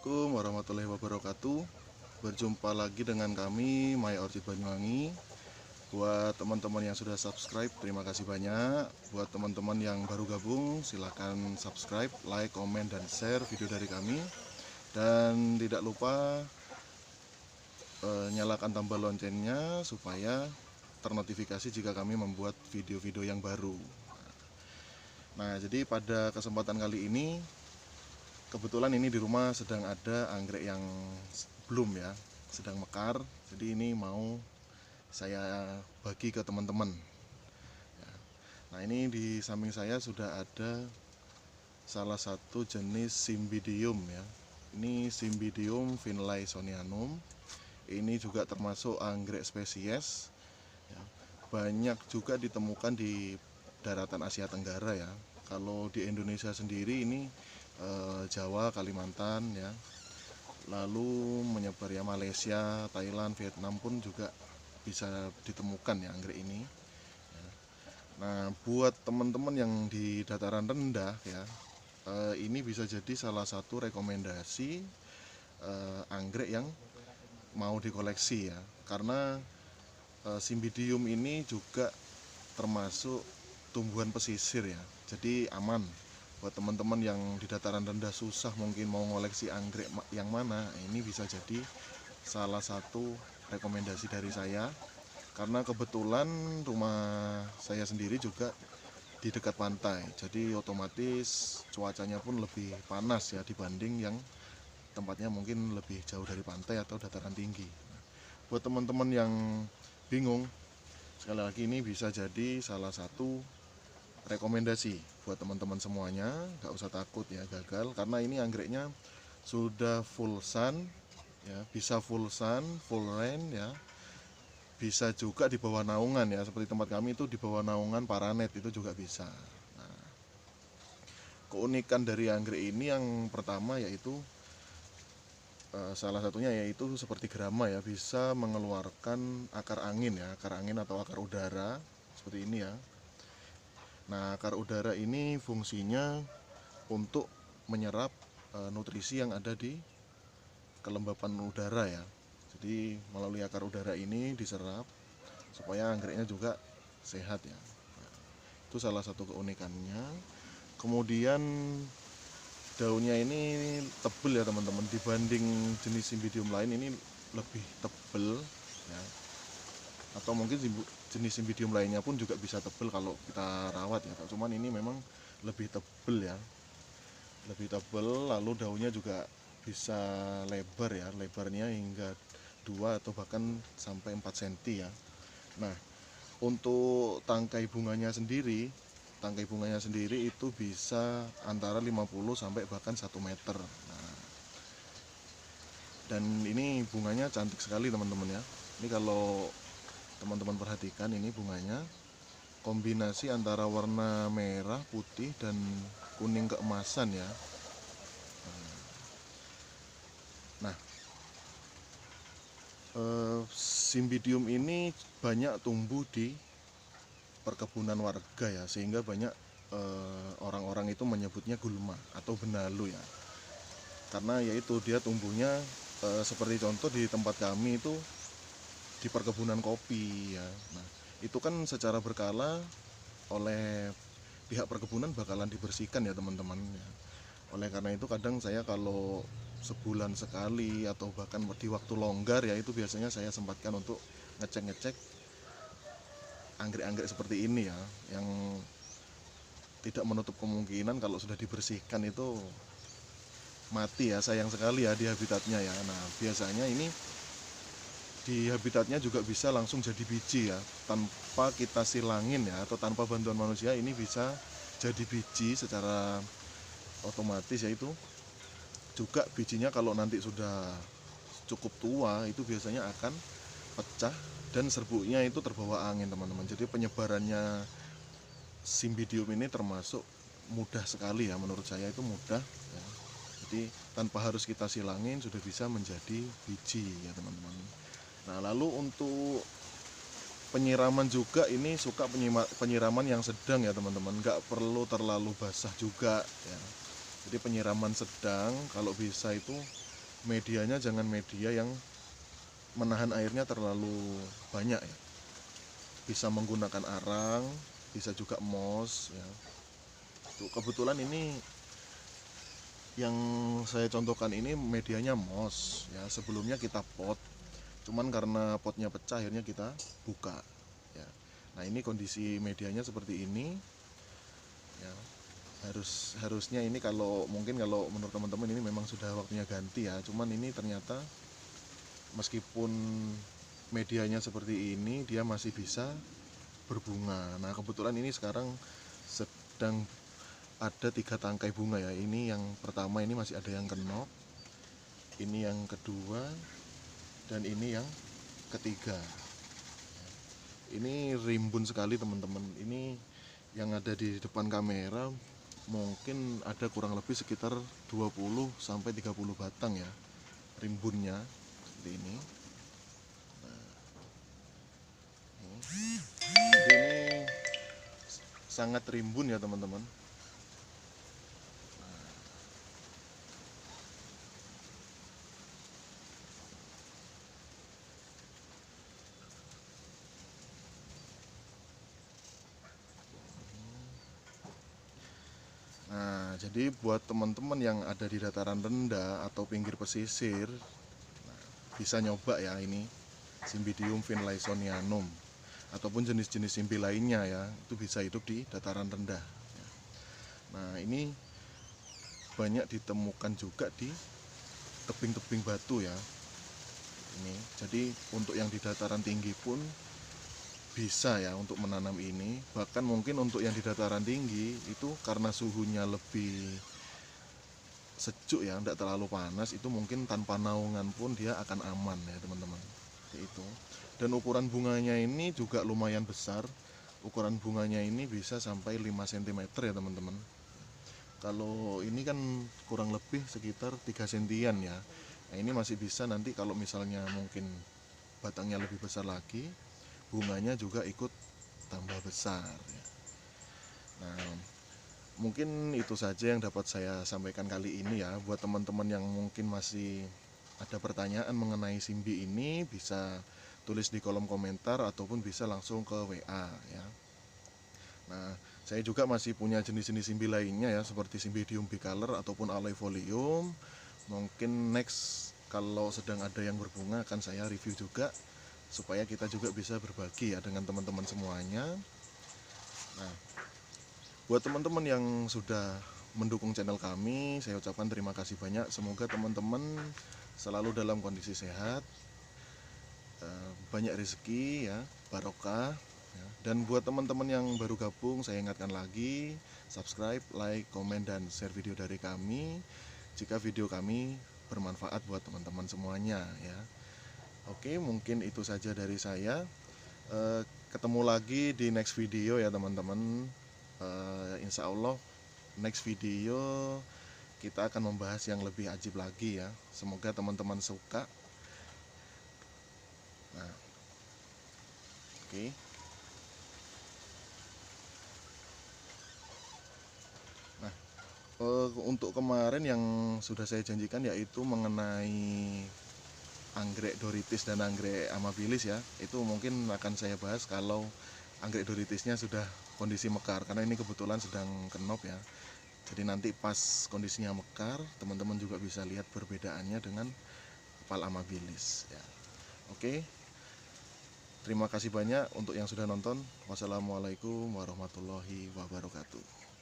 Assalamualaikum warahmatullahi wabarakatuh. Berjumpa lagi dengan kami My Orchid Banyuwangi. Buat teman-teman yang sudah subscribe, terima kasih banyak. Buat teman-teman yang baru gabung, silahkan subscribe, like, komen, dan share video dari kami. Dan tidak lupa nyalakan tombol loncengnya supaya ternotifikasi jika kami membuat video-video yang baru. Nah, jadi pada kesempatan kali ini kebetulan ini di rumah sedang ada anggrek yang belum ya, sedang mekar. Jadi ini mau saya bagi ke teman-teman. Nah, ini di samping saya sudah ada salah satu jenis Cymbidium ya. Ini Cymbidium finlaysonianum. Ini juga termasuk anggrek spesies ya. Banyak juga ditemukan di daratan Asia Tenggara ya. Kalau di Indonesia sendiri ini Jawa, Kalimantan ya, lalu menyebar ya Malaysia, Thailand, Vietnam pun juga bisa ditemukan ya anggrek ini ya. Nah, buat teman-teman yang di dataran rendah ya, ini bisa jadi salah satu rekomendasi anggrek yang mau dikoleksi ya, karena Cymbidium ini juga termasuk tumbuhan pesisir ya, jadi aman. Buat teman-teman yang di dataran rendah susah mungkin mau ngoleksi anggrek yang mana, ini bisa jadi salah satu rekomendasi dari saya, karena kebetulan rumah saya sendiri juga di dekat pantai, jadi otomatis cuacanya pun lebih panas ya dibanding yang tempatnya mungkin lebih jauh dari pantai atau dataran tinggi. Buat teman-teman yang bingung, sekali lagi ini bisa jadi salah satu rekomendasi buat teman-teman semuanya. Gak usah takut ya gagal, karena ini anggreknya sudah full sun ya, bisa full sun, full rain ya, bisa juga di bawah naungan ya, seperti tempat kami itu di bawah naungan paranet itu juga bisa. Nah, keunikan dari anggrek ini yang pertama yaitu salah satunya yaitu seperti gerama ya, bisa mengeluarkan akar angin ya, akar angin atau akar udara seperti ini ya. Nah, akar udara ini fungsinya untuk menyerap nutrisi yang ada di kelembapan udara ya. Jadi melalui akar udara ini diserap supaya anggreknya juga sehat ya. Nah, itu salah satu keunikannya. Kemudian daunnya ini tebal ya teman-teman, dibanding jenis Cymbidium lain ini lebih tebal ya. Atau mungkin jenis Cymbidium lainnya pun juga bisa tebal kalau kita rawat ya, cuman ini memang lebih tebal ya, lebih tebal. Lalu daunnya juga bisa lebar ya, lebarnya hingga 2 atau bahkan sampai 4 cm ya. Nah, untuk tangkai bunganya sendiri itu bisa antara 50 sampai bahkan 1 meter. Nah, dan ini bunganya cantik sekali teman-teman ya. Ini kalau teman-teman perhatikan, ini bunganya kombinasi antara warna merah, putih, dan kuning keemasan ya. Nah, Cymbidium ini banyak tumbuh di perkebunan warga ya, sehingga banyak orang-orang itu menyebutnya gulma atau benalu ya, karena yaitu dia tumbuhnya seperti contoh di tempat kami itu di perkebunan kopi ya. Nah, itu kan secara berkala oleh pihak perkebunan bakalan dibersihkan ya teman-teman ya. Oleh karena itu kadang saya kalau sebulan sekali atau bahkan di waktu longgar ya, itu biasanya saya sempatkan untuk ngecek-ngecek anggrek-anggrek seperti ini ya, yang tidak menutup kemungkinan kalau sudah dibersihkan itu mati ya, sayang sekali ya di habitatnya ya. Nah, biasanya ini di habitatnya juga bisa langsung jadi biji ya, tanpa kita silangin ya, atau tanpa bantuan manusia ini bisa jadi biji secara otomatis ya. Itu juga bijinya kalau nanti sudah cukup tua itu biasanya akan pecah dan serbuknya itu terbawa angin teman-teman. Jadi penyebarannya Cymbidium ini termasuk mudah sekali ya, menurut saya itu mudah ya. Jadi tanpa harus kita silangin sudah bisa menjadi biji ya teman-teman. Nah, lalu untuk penyiraman juga, ini suka penyiraman yang sedang ya teman-teman, nggak perlu terlalu basah juga ya. Jadi penyiraman sedang, kalau bisa itu medianya jangan media yang menahan airnya terlalu banyak ya. Bisa menggunakan arang, bisa juga moss ya. Tuh, kebetulan ini yang saya contohkan ini medianya moss ya. Sebelumnya kita pot, cuman karena potnya pecah akhirnya kita buka ya. Nah, ini kondisi medianya seperti ini ya. Harusnya ini kalau menurut teman-teman ini memang sudah waktunya ganti ya. Cuman ini ternyata meskipun medianya seperti ini dia masih bisa berbunga. Nah, kebetulan ini sekarang sedang ada 3 tangkai bunga ya. Ini yang pertama, ini masih ada yang kenop, ini yang kedua, dan ini yang ketiga. Ini rimbun sekali teman-teman. Ini yang ada di depan kamera mungkin ada kurang lebih sekitar 20 sampai 30 batang ya rimbunnya seperti ini. Jadi ini sangat rimbun ya teman-teman. Nah, jadi buat teman-teman yang ada di dataran rendah atau pinggir pesisir, bisa nyoba ya ini Cymbidium finlaysonianum ataupun jenis-jenis simbi lainnya ya, itu bisa hidup di dataran rendah. Nah, ini banyak ditemukan juga di tebing-tebing batu ya. Ini, jadi untuk yang di dataran tinggi pun bisa ya untuk menanam ini. Bahkan mungkin untuk yang di dataran tinggi itu karena suhunya lebih sejuk ya, tidak terlalu panas, itu mungkin tanpa naungan pun dia akan aman ya teman-teman. Itu. Dan ukuran bunganya ini juga lumayan besar. Ukuran bunganya ini bisa sampai 5 cm ya teman-teman. Kalau ini kan kurang lebih sekitar 3 sentian ya. Nah, ini masih bisa nanti kalau misalnya mungkin batangnya lebih besar lagi, bunganya juga ikut tambah besar ya. Nah, mungkin itu saja yang dapat saya sampaikan kali ini ya. Buat teman-teman yang mungkin masih ada pertanyaan mengenai simbi ini, bisa tulis di kolom komentar ataupun bisa langsung ke WA ya. Nah, saya juga masih punya jenis-jenis simbi lainnya ya, seperti Cymbidium bicolor ataupun aloefolium. Mungkin next kalau sedang ada yang berbunga akan saya review juga, supaya kita juga bisa berbagi ya dengan teman-teman semuanya. Nah, buat teman-teman yang sudah mendukung channel kami, saya ucapkan terima kasih banyak. Semoga teman-teman selalu dalam kondisi sehat, banyak rezeki ya, barokah ya. Dan buat teman-teman yang baru gabung, saya ingatkan lagi, subscribe, like, komen, dan share video dari kami jika video kami bermanfaat buat teman-teman semuanya ya. Oke, mungkin itu saja dari saya. Ketemu lagi di next video ya teman-teman. Insya Allah next video kita akan membahas yang lebih ajib lagi ya. Semoga teman-teman suka. Nah, oke. Nah, untuk kemarin yang sudah saya janjikan yaitu mengenai anggrek doritis dan anggrek amabilis ya. Itu mungkin akan saya bahas kalau anggrek doritisnya sudah kondisi mekar, karena ini kebetulan sedang kenop ya. Jadi nanti pas kondisinya mekar, teman-teman juga bisa lihat perbedaannya dengan kepal amabilis ya. Oke. Terima kasih banyak untuk yang sudah nonton. Wassalamualaikum warahmatullahi wabarakatuh.